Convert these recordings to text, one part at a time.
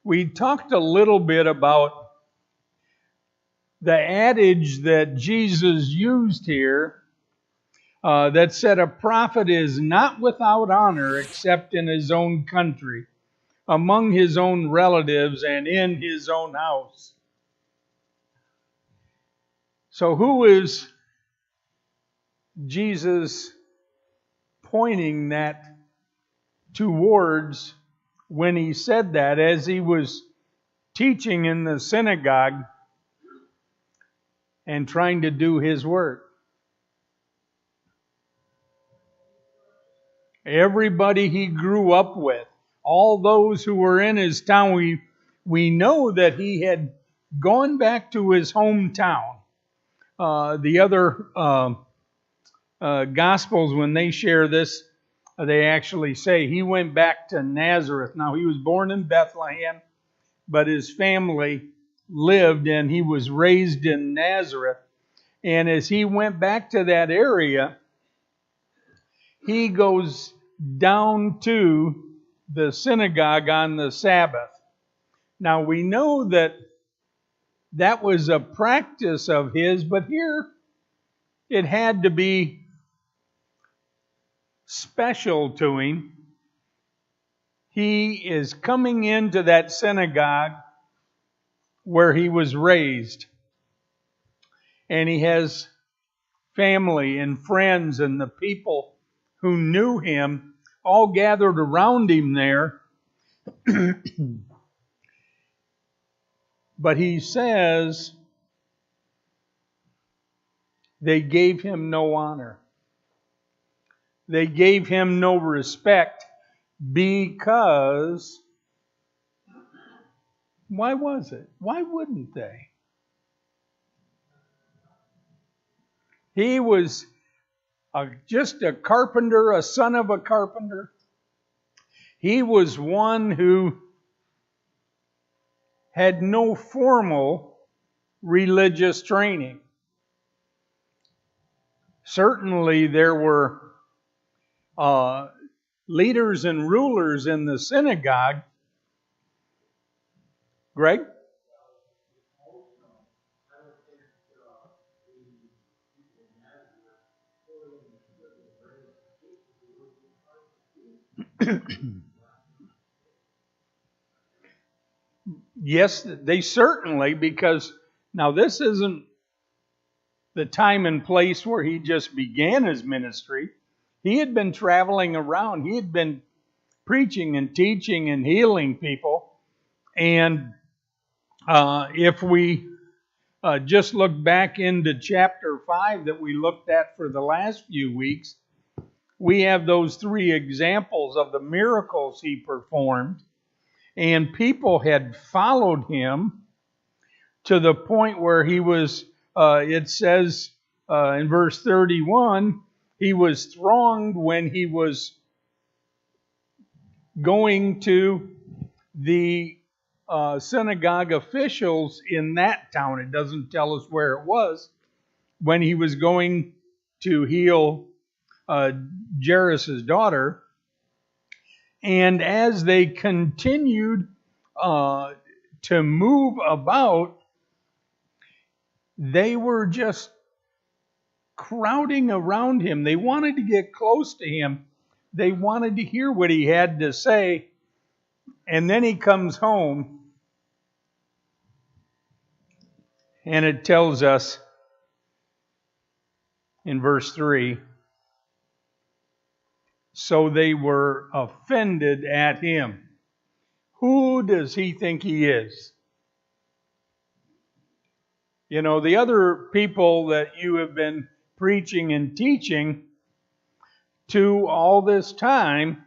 We talked a little bit about the adage that Jesus used here that said a prophet is not without honor except in his own country, among his own relatives, and in his own house. So who is Jesus pointing that towards when he said that as he was teaching in the synagogue and trying to do his work? Everybody he grew up with, all those who were in his town, we know that he had gone back to his hometown. The other Gospels, when they share this, they actually say he went back to Nazareth. Now, he was born in Bethlehem, but his family lived and he was raised in Nazareth. And as he went back to that area, he goes down to the synagogue on the Sabbath. Now, we know that that was a practice of his, but here it had to be special to him. He is coming into that synagogue where he was raised. And he has family and friends and the people who knew him all gathered around him there. But he says they gave him no honor. They gave him no respect because, why was it? Why wouldn't they? He was just a carpenter, a son of a carpenter. He was one who had no formal religious training. Certainly there were leaders and rulers in the synagogue. Greg? Yes, they certainly, because now this isn't the time and place where he just began his ministry. He had been traveling around. He had been preaching and teaching and healing people. And if we just look back into chapter 5 that we looked at for the last few weeks, we have those 3 examples of the miracles he performed. And people had followed him to the point where he was, it says in verse 31, he was thronged when he was going to the synagogue officials in that town. It doesn't tell us where it was. When he was going to heal Jairus' daughter. And as they continued to move about, they were just crowding around him. They wanted to get close to him. They wanted to hear what he had to say. And then he comes home, and it tells us in verse 3, so they were offended at him. Who does he think he is? You know, the other people that you have been preaching and teaching to all this time,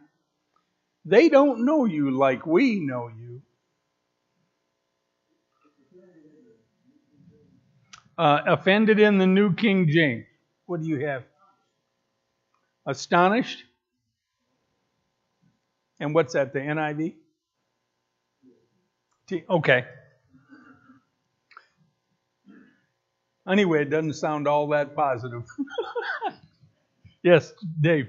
they don't know you like we know you. Offended in the New King James. What do you have? Astonished? And what's that, the NIV? Okay. Anyway, it doesn't sound all that positive. Yes, Dave.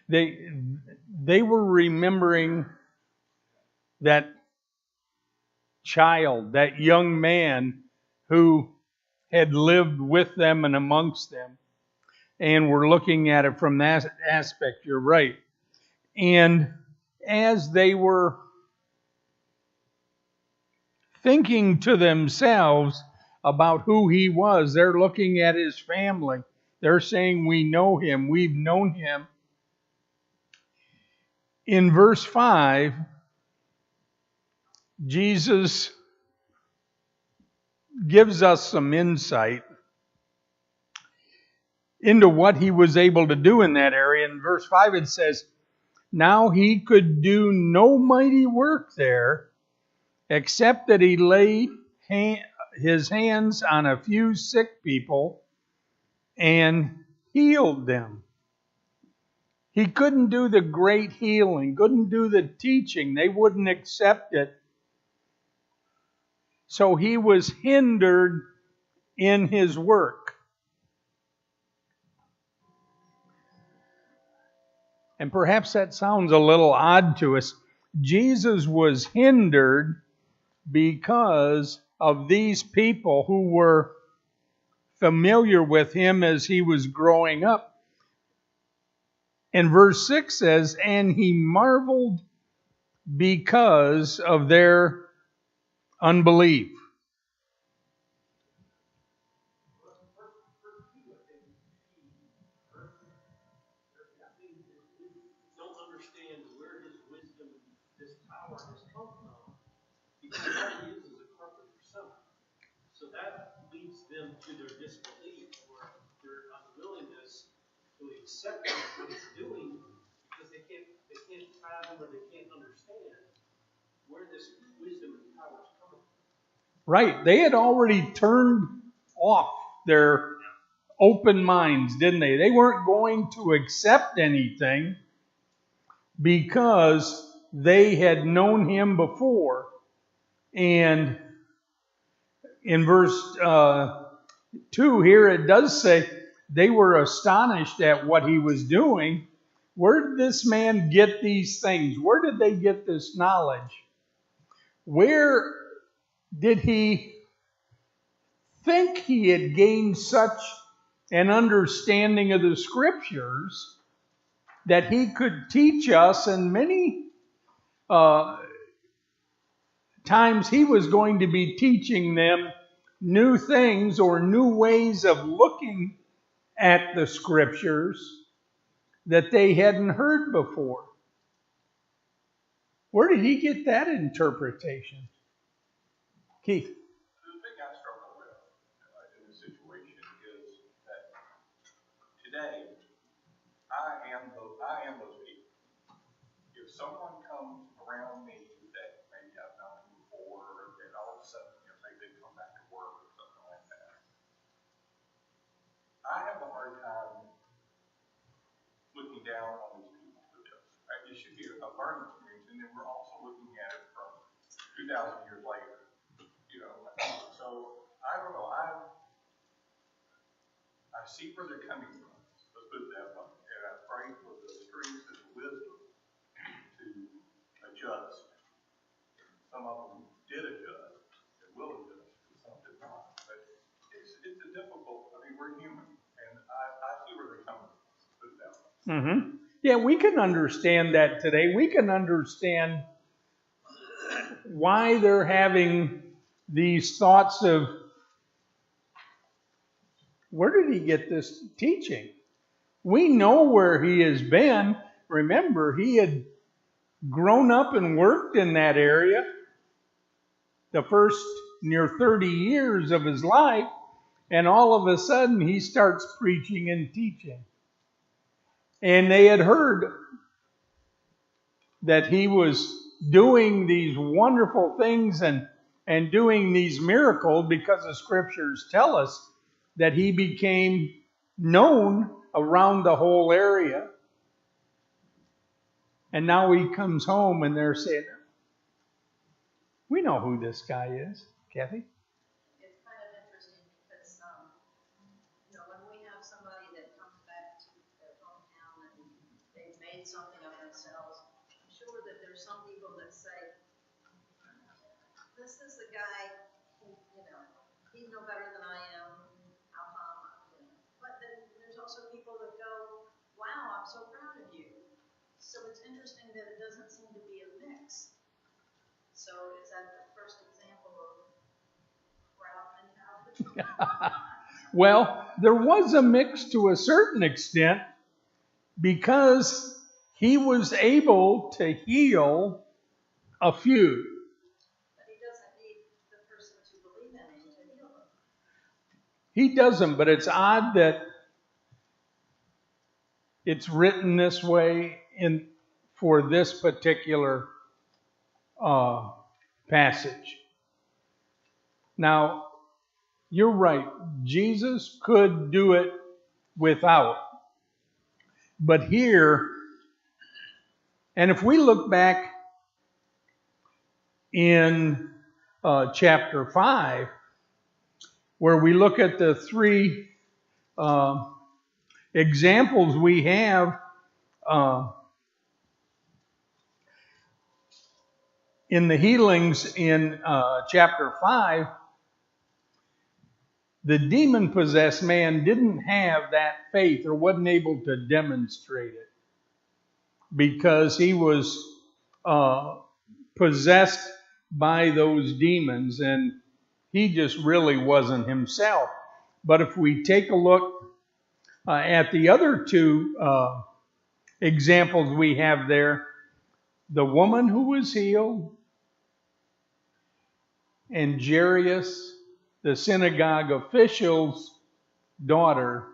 They were remembering that child, that young man who had lived with them and amongst them. And we're looking at it from that aspect, you're right. And as they were thinking to themselves about who he was, they're looking at his family. They're saying, we know him, we've known him. In verse 5, Jesus gives us some insight into what he was able to do in that area. In verse 5 it says, now he could do no mighty work there, except that he laid his hands on a few sick people and healed them. He couldn't do the great healing, couldn't do the teaching. They wouldn't accept it. So he was hindered in his work. And perhaps that sounds a little odd to us. Jesus was hindered because of these people who were familiar with him as he was growing up. And verse 6 says, and he marveled because of their unbelief. Don't understand where his wisdom, this power has come from, because all he is a carpenter's son. So that leads them to their disbelief or their unwillingness to accept what he's doing, because they can't fathom or they can't understand where this wisdom and power is coming from. Right. They had already turned off their open minds, didn't they? They weren't going to accept anything because they had known him before. And in verse 2 here, it does say they were astonished at what he was doing. Where did this man get these things? Where did they get this knowledge? Where did he think he had gained such an understanding of the scriptures that he could teach us? And many times he was going to be teaching them new things or new ways of looking at the scriptures that they hadn't heard before. Where did he get that interpretation? Keith? The thing I struggle with in this situation is that today I am those people. If someone comes around me that maybe I've known before, and all of a sudden, say they come back to work or something like that, I have a hard time looking down on these people for this. Right? It should be a learning experience, and then we're also looking at it from 2,000 years later. So I don't know. I see where they're coming from. Let's put it that way. And I pray for the strength and the wisdom to adjust. Some of them did adjust and will adjust, and some did not. But it's a difficult. I mean, we're human, and I see where they're coming from. Let's put it that way. Mm-hmm. Yeah, we can understand that today. We can understand why they're having these thoughts of, where did he get this teaching? We know where he has been. Remember, he had grown up and worked in that area the first near 30 years of his life, and all of a sudden he starts preaching and teaching. And they had heard that he was doing these wonderful things and doing these miracles, because the scriptures tell us that he became known around the whole area. And now he comes home and they're saying, we know who this guy is. Kathy? It's kind of interesting because, when we have somebody that comes back to their hometown and they've made made something of themselves. I'm sure that there's some people that say, this is the guy who, he's no better than I am. But then there's also people that go, wow, I'm so proud of you. So it's interesting that it doesn't seem to be a mix. So is that the first example of crowd mentality? Well, there was a mix to a certain extent because he was able to heal a few. But he doesn't need the person to believe in him to heal them. He doesn't, but it's odd that it's written this way for this particular passage. Now, you're right. Jesus could do it without. But here, and if we look back in chapter 5, where we look at the three examples we have in the healings in chapter 5, the demon-possessed man didn't have that faith or wasn't able to demonstrate it because he was possessed by those demons and he just really wasn't himself. But if we take a look at the other two examples we have there, the woman who was healed and Jairus, the synagogue official's daughter,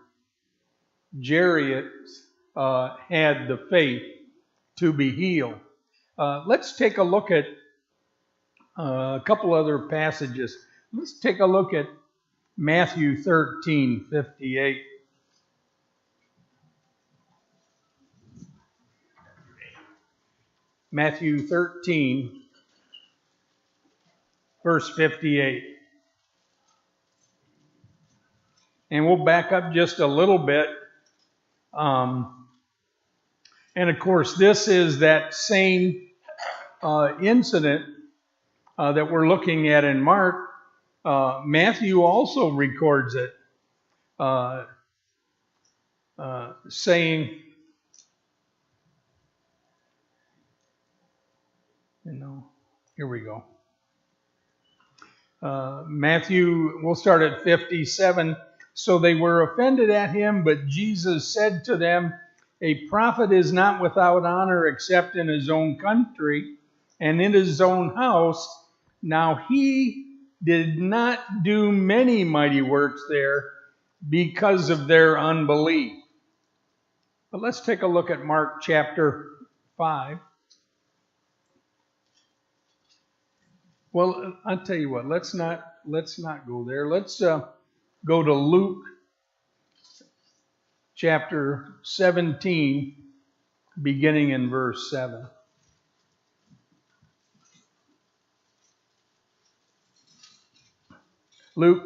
Jairus had the faith to be healed. Let's take a look at a couple other passages. Let's take a look at Matthew 13:58. Matthew 13, verse 58. And we'll back up just a little bit. And of course, this is that same incident that we're looking at in Mark. Matthew also records it, saying, here we go. Matthew, we'll start at 57. So they were offended at him, but Jesus said to them, a prophet is not without honor except in his own country and in his own house. Now he did not do many mighty works there because of their unbelief. But let's take a look at Mark chapter 5. Well, I'll tell you what, let's not go there. Let's go to Luke chapter 17, beginning in verse 7. Luke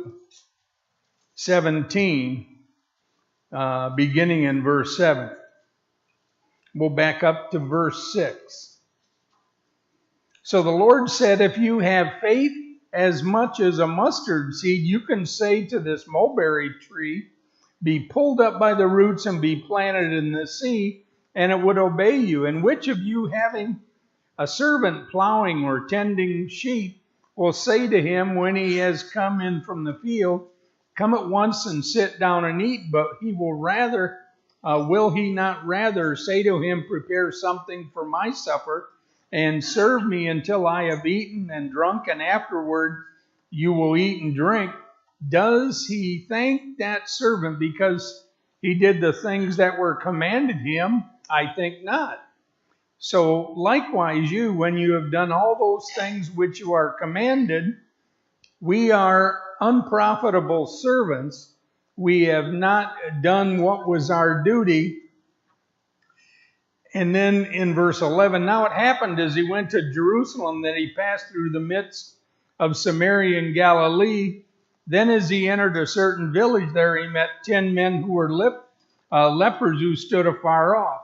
17, beginning in verse 7. We'll back up to verse 6. So the Lord said, if you have faith as much as a mustard seed, you can say to this mulberry tree, be pulled up by the roots and be planted in the sea, and it would obey you. And which of you, having a servant plowing or tending sheep, will say to him when he has come in from the field, come at once and sit down and eat? But he will he not rather say to him, prepare something for my supper, and serve me until I have eaten and drunk, and afterward you will eat and drink? Does he thank that servant because he did the things that were commanded him? I think not. So likewise you, when you have done all those things which you are commanded, we are unprofitable servants. We have not done what was our duty. And then in verse 11, now it happened as he went to Jerusalem that he passed through the midst of Samaria and Galilee. Then as he entered a certain village there, he met 10 men who were lepers who stood afar off.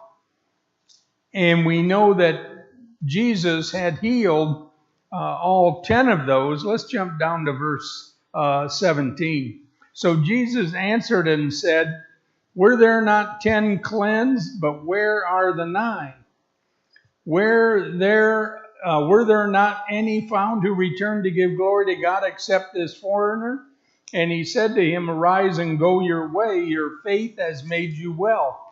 And we know that Jesus had healed all 10 of those. Let's jump down to verse 17. So Jesus answered and said, "Were there not 10 cleansed? But where are the 9? Were there not any found who returned to give glory to God except this foreigner?" And he said to him, "Arise and go your way. Your faith has made you well."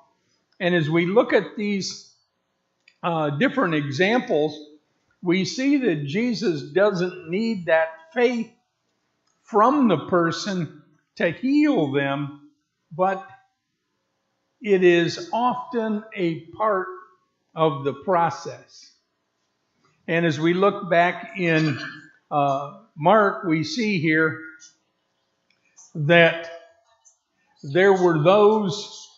And as we look at these different examples, we see that Jesus doesn't need that faith from the person to heal them, but it is often a part of the process. And as we look back in Mark, we see here that there were those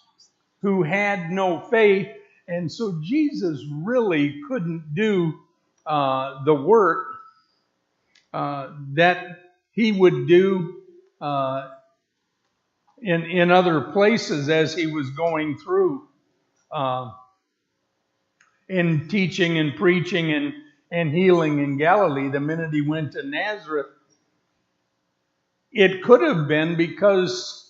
who had no faith, and so Jesus really couldn't do the work that he would do in other places as he was going through in teaching and preaching and healing in Galilee. The minute he went to Nazareth, it could have been because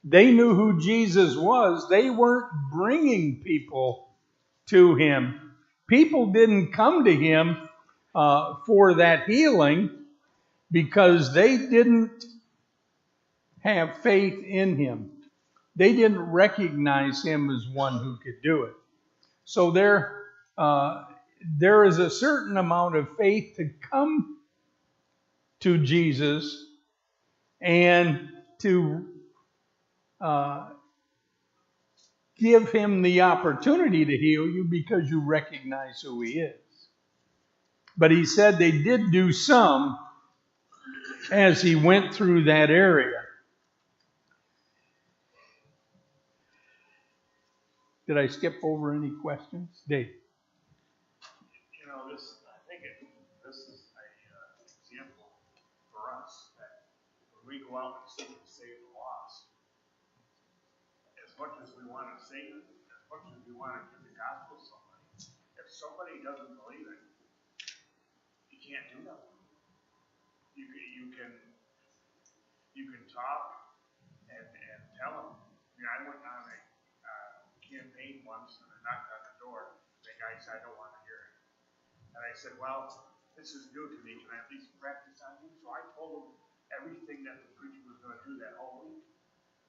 they knew who Jesus was. They weren't bringing people to him. People didn't come to him for that healing because they didn't have faith in him. They didn't recognize him as one who could do it. So there is a certain amount of faith to come to Jesus and to give him the opportunity to heal you because you recognize who he is. But he said they did do some as he went through that area. Did I skip over any questions? Dave? You know, this is an example for us that when we go out and seek to save the lost, as much as we want to save it, as much as we want to give the gospel to somebody, if somebody doesn't believe it, you can't do nothing. You can talk and tell them. I mean, I went on a campaign once and I knocked on the door. The guy said, "I don't want to hear it." And I said, "Well, this is new to me. Can I at least practice on you?" So I told him everything that the preacher was going to do that whole week.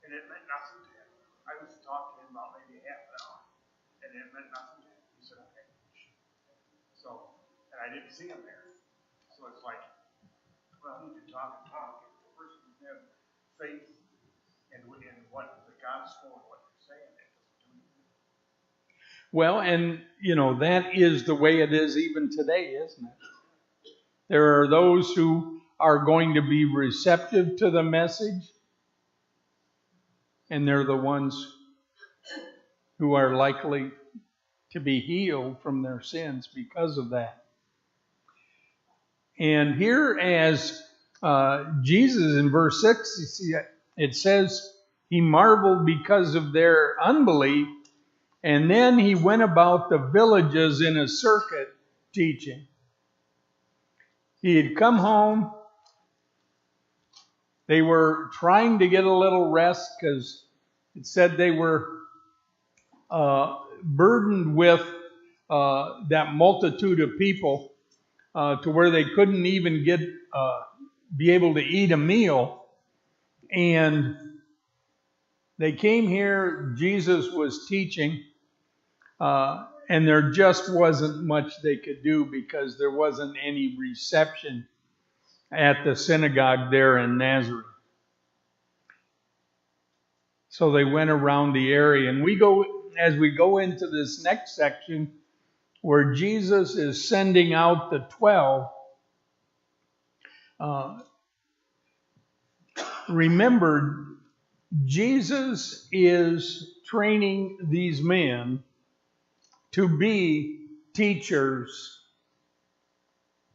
And it meant nothing to him. I was talking to him about maybe half an hour. And it meant nothing to him. He said, "Okay." So, and I didn't see him there. So it's like, well, you can talk and talk. If the person doesn't have faith in what the gospel and what you're saying, it doesn't do anything. Well, and that is the way it is even today, isn't it? There are those who are going to be receptive to the message, and they're the ones who are likely to be healed from their sins because of that. And here, as Jesus in verse 6, you see, it says he marveled because of their unbelief, and then he went about the villages in a circuit teaching. He had come home. They were trying to get a little rest because it said they were burdened with that multitude of people to where they couldn't even be able to eat a meal. And they came here, Jesus was teaching, and there just wasn't much they could do because there wasn't any reception at the synagogue there in Nazareth. So they went around the area. And as we go into this next section where Jesus is sending out the 12, remember, Jesus is training these men to be teachers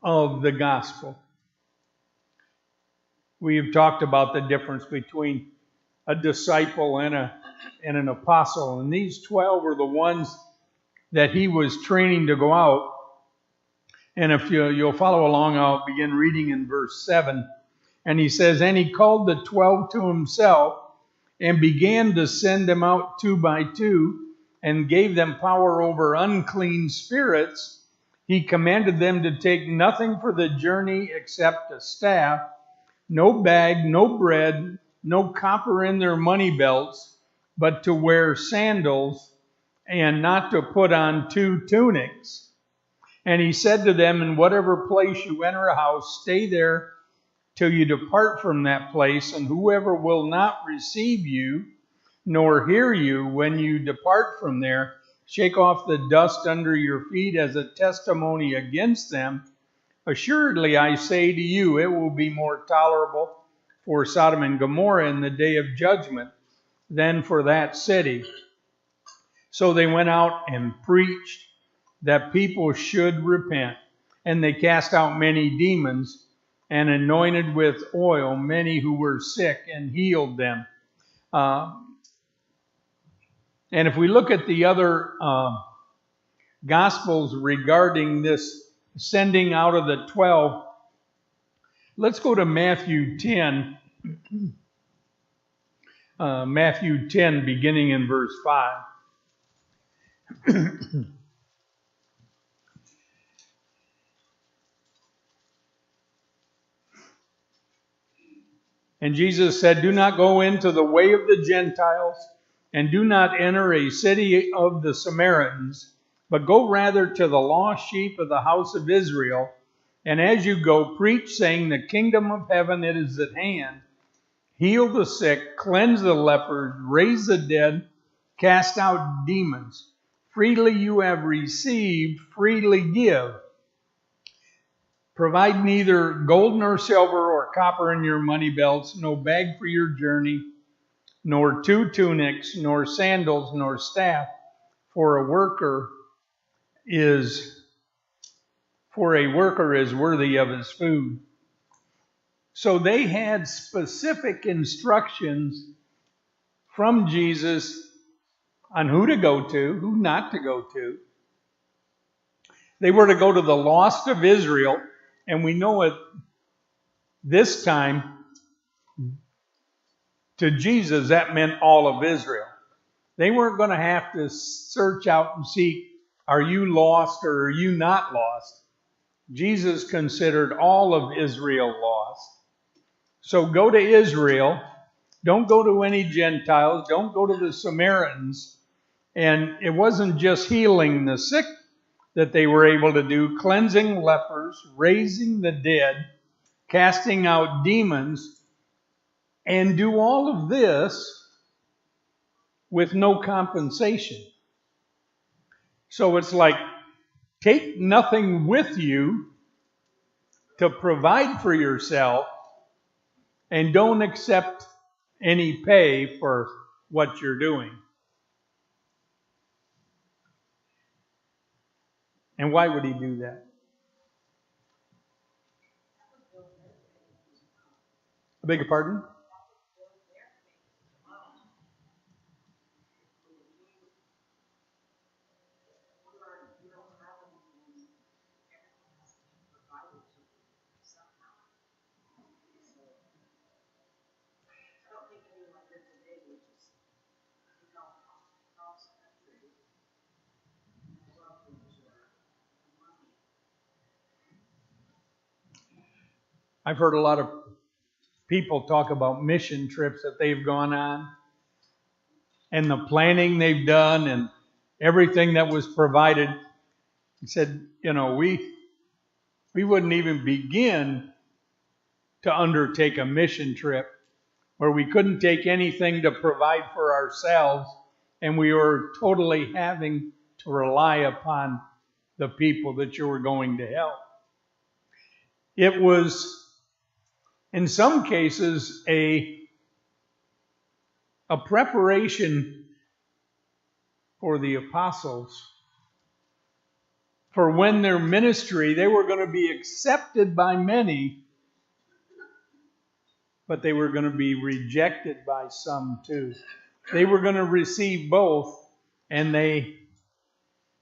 of the gospel. We have talked about the difference between a disciple and an apostle. And these 12 are the ones that he was training to go out. And if you'll follow along, I'll begin reading in verse 7. And he says, "And he called the 12 to himself, and began to send them out 2 by 2, and gave them power over unclean spirits. He commanded them to take nothing for the journey except a staff, no bag, no bread, no copper in their money belts, but to wear sandals, and not to put on 2 tunics. And he said to them, in whatever place you enter a house, stay there till you depart from that place, and whoever will not receive you, nor hear you when you depart from there, shake off the dust under your feet as a testimony against them. Assuredly, I say to you, it will be more tolerable for Sodom and Gomorrah in the day of judgment than for that city." So they went out and preached that people should repent. And they cast out many demons, and anointed with oil many who were sick, and healed them. And if we look at the other Gospels regarding this sending out of the 12, let's go to Matthew 10. Matthew 10, beginning in verse 5. "And Jesus said, do not go into the way of the Gentiles, and do not enter a city of the Samaritans, but go rather to the lost sheep of the house of Israel. And as you go, preach, saying, the kingdom of heaven it is at hand. Heal the sick, cleanse the lepers, raise the dead, cast out demons. Freely you have received, freely give. Provide neither gold nor silver or copper in your money belts, no bag for your journey, nor 2 tunics, nor sandals, nor staff, for a worker is worthy of his food." So they had specific instructions from Jesus on who to go to, who not to go to. They were to go to the lost of Israel, and we know at this time, to Jesus, that meant all of Israel. They weren't going to have to search out and see, are you lost or are you not lost? Jesus considered all of Israel lost. So go to Israel. Don't go to any Gentiles. Don't go to the Samaritans. And it wasn't just healing the sick that they were able to do, cleansing lepers, raising the dead, casting out demons, and do all of this with no compensation. So it's like, take nothing with you to provide for yourself, and don't accept any pay for what you're doing. And why would he do that? I beg your pardon? I've heard a lot of people talk about mission trips that they've gone on, and the planning they've done, and everything that was provided. He said, we wouldn't even begin to undertake a mission trip where we couldn't take anything to provide for ourselves, and we were totally having to rely upon the people that you were going to help. It was, in some cases, a preparation for the apostles for when their ministry, they were going to be accepted by many, but they were going to be rejected by some too. They were going to receive both, and they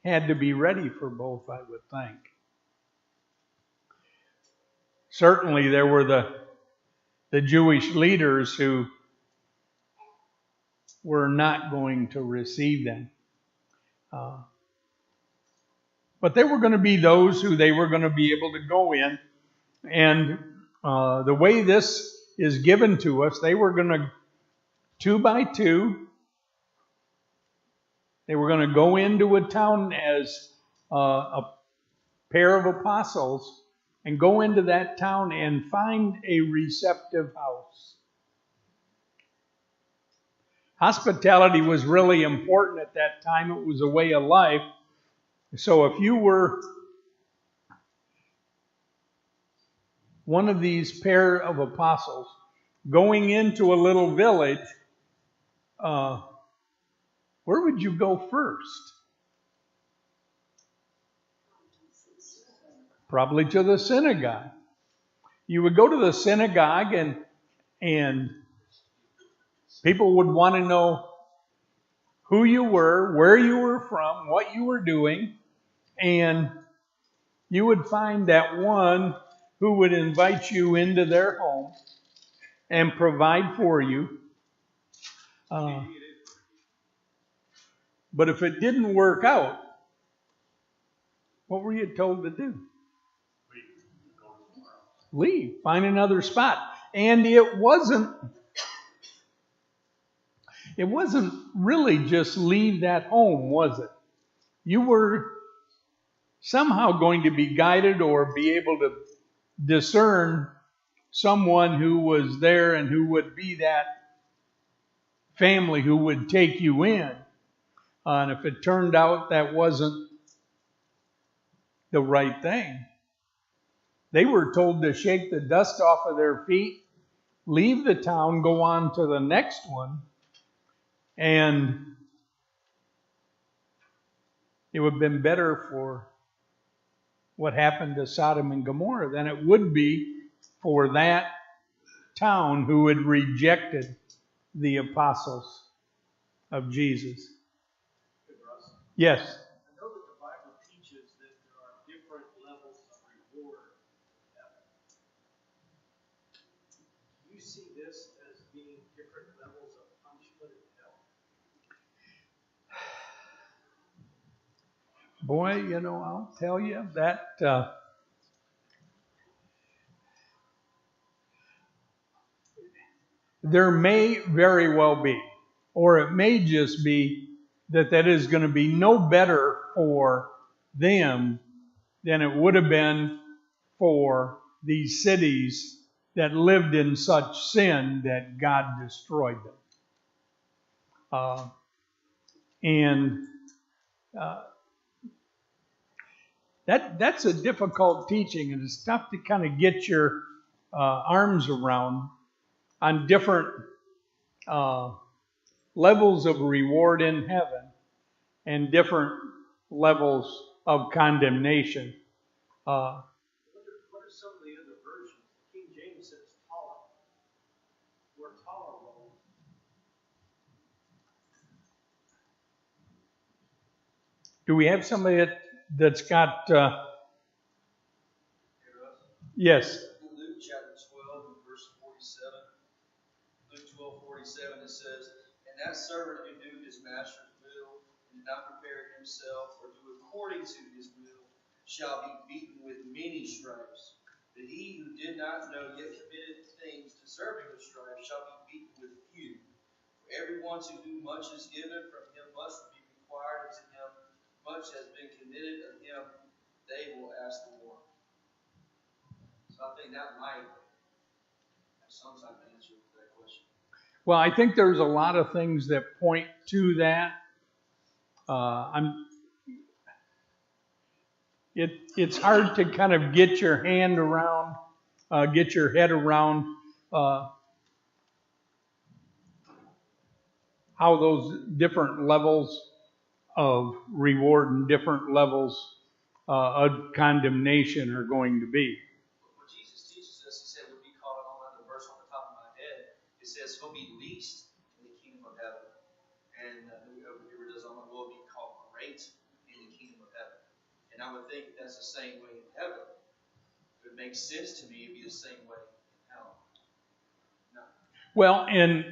had to be ready for both, I would think. Certainly there were the Jewish leaders who were not going to receive them. But there were going to be those who they were going to be able to go in. And the way this is given to us, they were going to, 2 by 2, they were going to go into a town as a pair of apostles and go into that town and find a receptive house. Hospitality was really important at that time. It was a way of life. So if you were one of these pair of apostles going into a little village, where would you go first? Probably to the synagogue. You would go to the synagogue and people would want to know who you were, where you were from, what you were doing, and you would find that one who would invite you into their home and provide for you. But if it didn't work out, what were you told to do? Leave. Find another spot. And it wasn't really just leave that home, was it? You were somehow going to be guided or be able to discern someone who was there and who would be that family who would take you in. And if it turned out that wasn't the right thing, they were told to shake the dust off of their feet, leave the town, go on to the next one, and it would have been better for what happened to Sodom and Gomorrah than it would be for that town who had rejected the apostles of Jesus. Russ, Yes. I know that the Bible teaches that there are different levels of reward in heaven. Do you see this as being different levels of punishment in hell? Boy, I'll tell you that there may very well be, or it may just be that is going to be no better for them than it would have been for these cities that lived in such sin that God destroyed them. That's a difficult teaching, and it's tough to kind of get your arms around on different levels of reward in heaven and different levels of condemnation. What are some of the other versions? King James says taller. Where taller rolls. Do we have somebody that's got... Yes. Luke chapter 12 and verse 47. Luke 12:47, it says, "And that servant who knew his master's will and did not prepare himself or do according to his will shall be beaten with many stripes. But he who did not know yet committed things deserving of stripes shall be beaten with few. For everyone to whom much is given, from him much will be required, and to him much has been committed of him, they will ask the more." So I think that might have some type of answer to that question. Well, I think there's a lot of things that point to that. It's hard to kind of get your head around how those different levels of reward and different levels of condemnation are going to be. What Jesus teaches us, he said, would be called, I don't know the verse on the top of my head, it says he'll be least in the kingdom of heaven. And whoever does on the will be called great in the kingdom of And I would think that's the same way in heaven. If it makes sense to me, it'd be the same way in hell. No. Well, and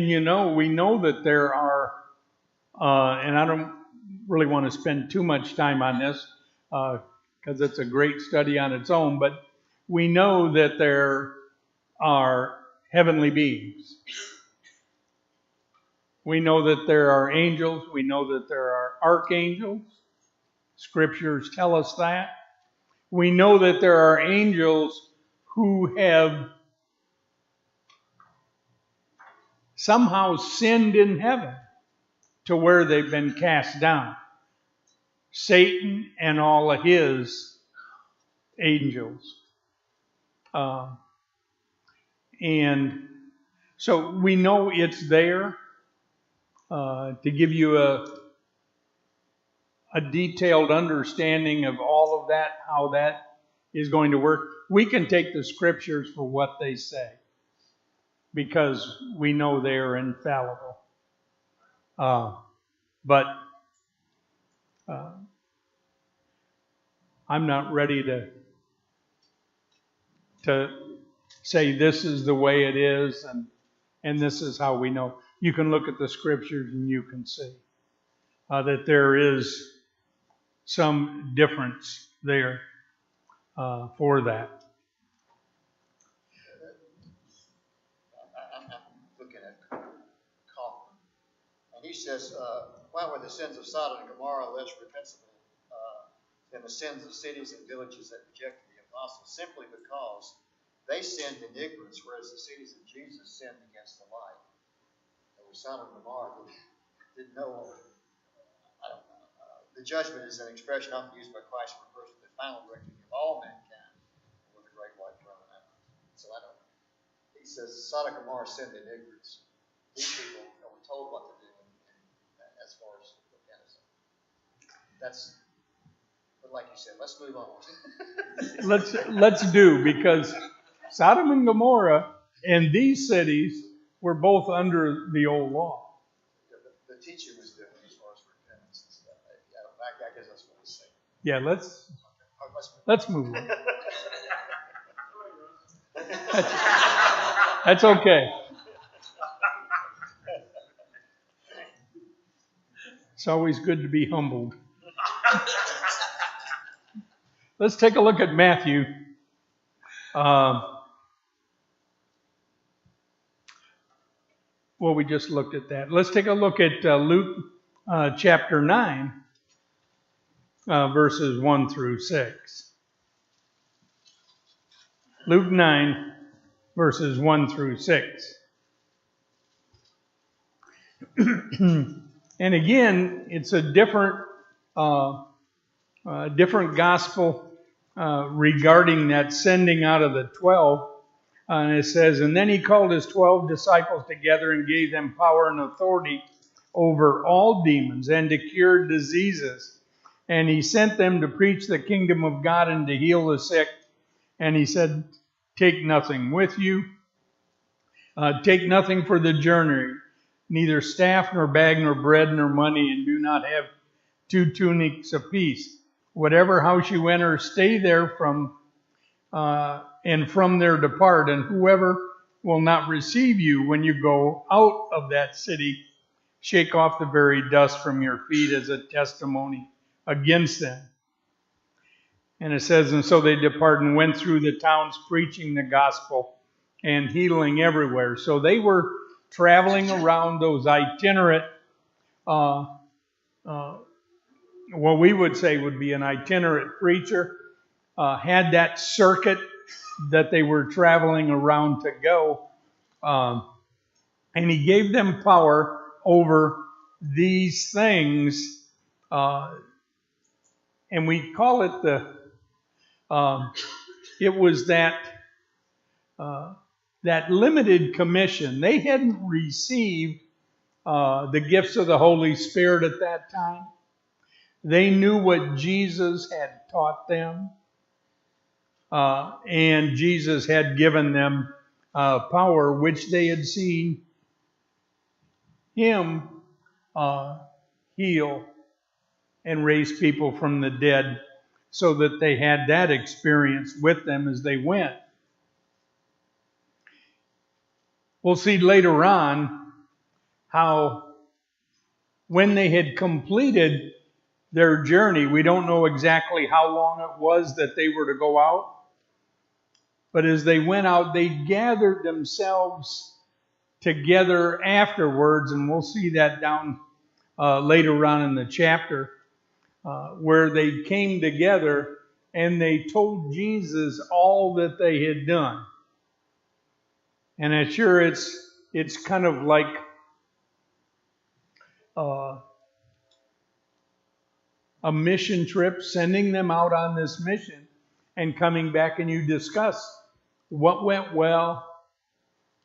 you know, we know that there are, and I don't really want to spend too much time on this because it's a great study on its own, but we know that there are heavenly beings. We know that there are angels. We know that there are archangels. Scriptures tell us that. We know that there are angels who have somehow sinned in heaven to where they've been cast down. Satan and all of his angels. And so we know it's there. To give you a detailed understanding of all of that, how that is going to work, we can take the scriptures for what they say because we know they are infallible. But I'm not ready to say this is the way it is and this is how we know. You can look at the scriptures and you can see that there is some difference there for that. I'm looking at Kaufman, and he says, why were the sins of Sodom and Gomorrah less reprehensible than the sins of cities and villages that rejected the apostles? Simply because they sinned in ignorance, whereas the cities of Jesus sinned against the light. And with Sodom and Gomorrah didn't know. I don't know. The judgment is an expression often used by Christ to refer to the final reckoning of all mankind with a great white throne out. So I don't. He says Sodom and Gomorrah sinned in ignorance. These people were told what to do, and as far as repentance. That's. But like you said, let's move on. Let's do, because Sodom and Gomorrah and these cities were both under the old law. The teaching was different as far as repentance and stuff. I guess that's what he's saying. Yeah, let's move on. That's okay. It's always good to be humbled. Let's take a look at Matthew. Well, we just looked at that. Let's take a look at Luke chapter 9, verses 1 through 6. Luke 9, verses 1 through 6. And again, it's a different gospel regarding that sending out of the 12. And it says, and then he called his 12 disciples together and gave them power and authority over all demons and to cure diseases. And he sent them to preach the kingdom of God and to heal the sick. And he said, take nothing with you. Take nothing for the journey, neither staff nor bag nor bread nor money, and do not have 2 tunics apiece. Whatever house you enter, stay there and from there depart. And whoever will not receive you when you go out of that city, shake off the very dust from your feet as a testimony against them. And it says, and so they departed and went through the towns preaching the gospel and healing everywhere. So they were traveling around those itinerant, what we would say would be an itinerant preacher, had that circuit that they were traveling around to go. And he gave them power over these things. And we call it it was that limited commission. They hadn't received the gifts of the Holy Spirit at that time. They knew what Jesus had taught them. And Jesus had given them power, which they had seen him heal and raise people from the dead so that they had that experience with them as they went. We'll see later on how when they had completed their journey, we don't know exactly how long it was that they were to go out, but as they went out, they gathered themselves together afterwards, and we'll see that down later on in the chapter, where they came together and they told Jesus all that they had done. And I'm sure it's kind of like a mission trip, sending them out on this mission and coming back, and you discuss what went well.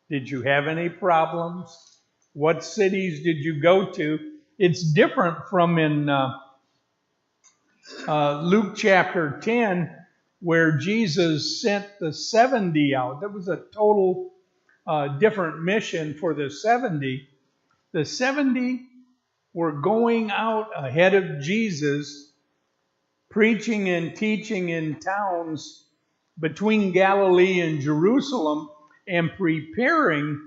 Did you have any problems? What cities did you go to? It's different from in Luke chapter 10, where Jesus sent the 70 out. That was a total different mission for the 70. The 70 were going out ahead of Jesus, preaching and teaching in towns between Galilee and Jerusalem, and preparing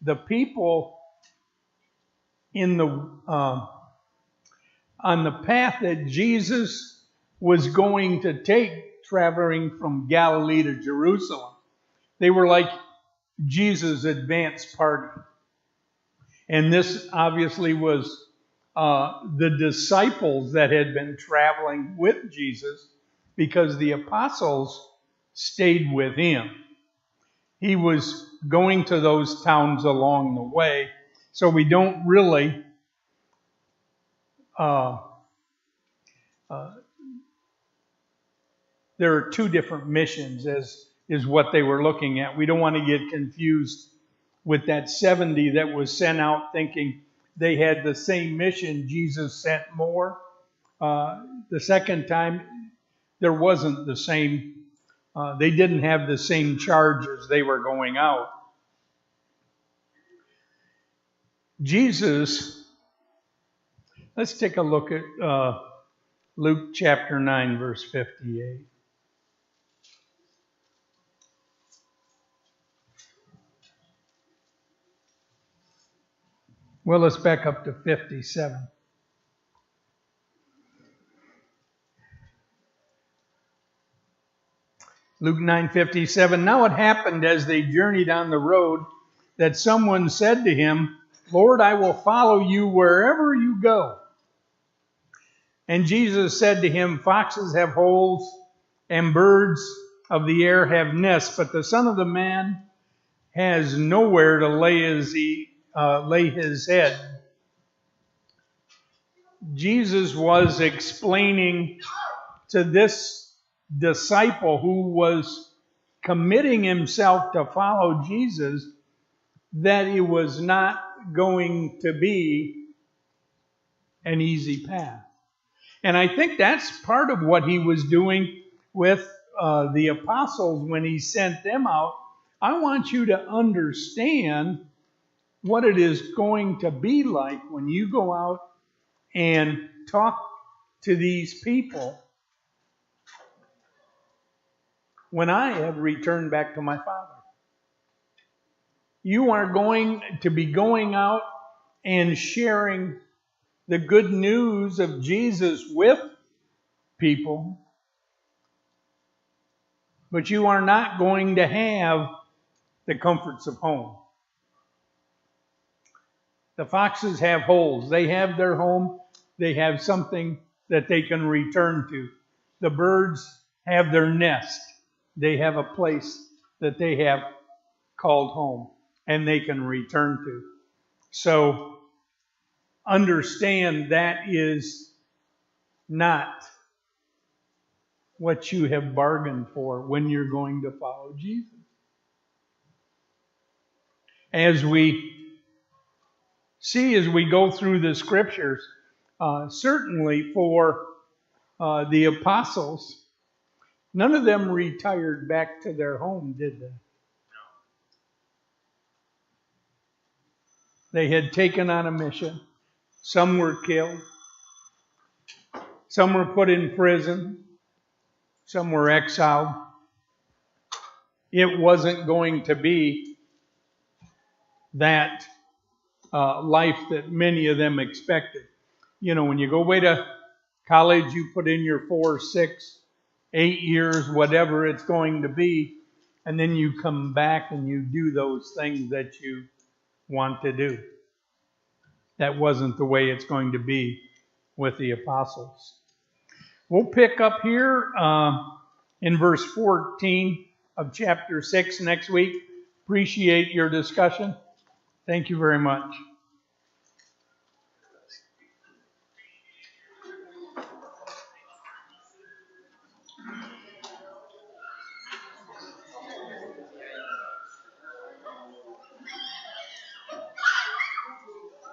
the people in the on the path that Jesus was going to take, traveling from Galilee to Jerusalem. They were like Jesus' advance party. And this obviously was the disciples that had been traveling with Jesus, because the apostles stayed with him. He was going to those towns along the way, so we don't really there are two different missions as is what they were looking at. We don't want to get confused with that 70 that was sent out thinking they had the same mission. Jesus sent more. The second time, there wasn't the same. They didn't have the same charge as they were going out. Jesus, let's take a look at Luke chapter 9, verse 58. Well, let's back up to 57. Luke 9:57. Now it happened as they journeyed on the road that someone said to him, Lord, I will follow you wherever you go. And Jesus said to him, Foxes have holes, and birds of the air have nests, but the Son of the Man has nowhere to lay his head. Jesus was explaining to this disciple who was committing himself to follow Jesus that it was not going to be an easy path. And I think that's part of what he was doing with the apostles when he sent them out. I want you to understand what it is going to be like when you go out and talk to these people when I have returned back to my Father. You are going to be going out and sharing the good news of Jesus with people, but you are not going to have the comforts of home. The foxes have holes. They have their home. They have something that they can return to. The birds have their nest. They have a place that they have called home and they can return to. So understand that is not what you have bargained for when you're going to follow Jesus. As we see, as we go through the scriptures, certainly for the apostles, none of them retired back to their home, did they? They had taken on a mission. Some were killed. Some were put in prison. some were exiled. It wasn't going to be that life that many of them expected. You know, when you go away to college, you put in your 4, 6, 8 years, whatever it's going to be, and then you come back and you do those things that you want to do. That wasn't the way it's going to be with the apostles. We'll pick up here in verse 14 of chapter 6 next week. Appreciate your discussion. Thank you very much.